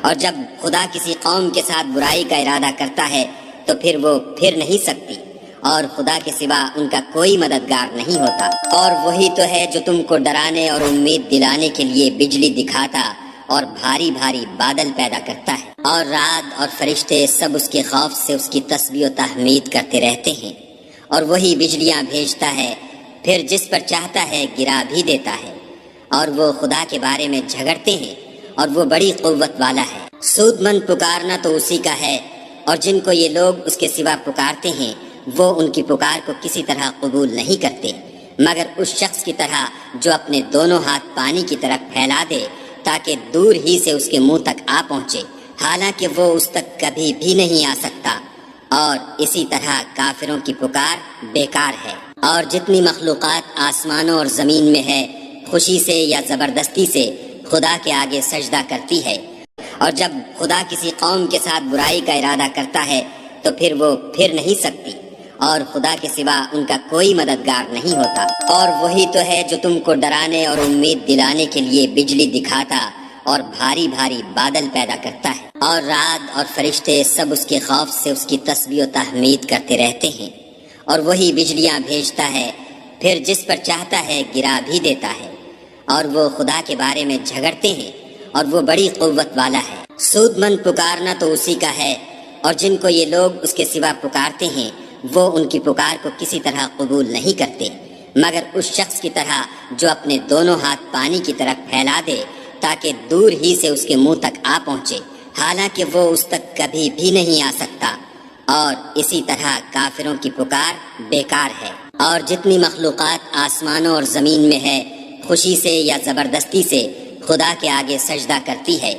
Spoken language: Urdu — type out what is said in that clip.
اور جب خدا کسی قوم کے ساتھ برائی کا ارادہ کرتا ہے تو پھر وہ پھر نہیں سکتی، اور خدا کے سوا ان کا کوئی مددگار نہیں ہوتا۔ اور وہی تو ہے جو تم کو ڈرانے اور امید دلانے کے لیے بجلی دکھاتا اور بھاری بھاری بادل پیدا کرتا ہے، اور رات اور فرشتے سب اس کے خوف سے اس کی تسبیح و تحمید کرتے رہتے ہیں۔ اور وہی بجلیاں بھیجتا ہے، پھر جس پر چاہتا ہے گرا بھی دیتا ہے، اور وہ خدا کے بارے میں جھگڑتے ہیں، اور وہ بڑی قوت والا ہے۔ سود مند پکارنا تو اسی کا ہے، اور جن کو یہ لوگ اس کے سوا پکارتے ہیں وہ ان کی پکار کو کسی طرح قبول نہیں کرتے، مگر اس شخص کی طرح جو اپنے دونوں ہاتھ پانی کی طرف پھیلا دے تاکہ دور ہی سے اس کے منہ تک آ پہنچے، حالانکہ وہ اس تک کبھی بھی نہیں آ سکتا۔ اور اسی طرح کافروں کی پکار بیکار ہے۔ اور جتنی مخلوقات آسمانوں اور زمین میں ہے خوشی سے یا زبردستی سے خدا کے آگے سجدہ کرتی ہے، اور جب خدا کسی قوم کے ساتھ برائی کا ارادہ کرتا ہے تو پھر وہ پھر نہیں سکتی، اور خدا کے سوا ان کا کوئی مددگار نہیں ہوتا۔ اور وہی تو ہے جو تم کو ڈرانے اور امید دلانے کے لیے بجلی دکھاتا اور بھاری بھاری بادل پیدا کرتا ہے، اور رات اور فرشتے سب اس کے خوف سے اس کی تسبیح و تحمید کرتے رہتے ہیں۔ اور وہی بجلیاں بھیجتا ہے، پھر جس پر چاہتا ہے گرا بھی دیتا ہے، اور وہ خدا کے بارے میں جھگڑتے ہیں، اور وہ بڑی قوت والا ہے۔ سود مند پکارنا تو اسی کا ہے، اور جن کو یہ لوگ اس کے سوا پکارتے ہیں وہ ان کی پکار کو کسی طرح قبول نہیں کرتے، مگر اس شخص کی طرح جو اپنے دونوں ہاتھ پانی کی طرف پھیلا دے تاکہ دور ہی سے اس کے منہ تک آ پہنچے، حالانکہ وہ اس تک کبھی بھی نہیں آ سکتا۔ اور اسی طرح کافروں کی پکار بیکار ہے۔ اور جتنی مخلوقات آسمانوں اور زمین میں ہے خوشی سے یا زبردستی سے خدا کے آگے سجدہ کرتی ہے،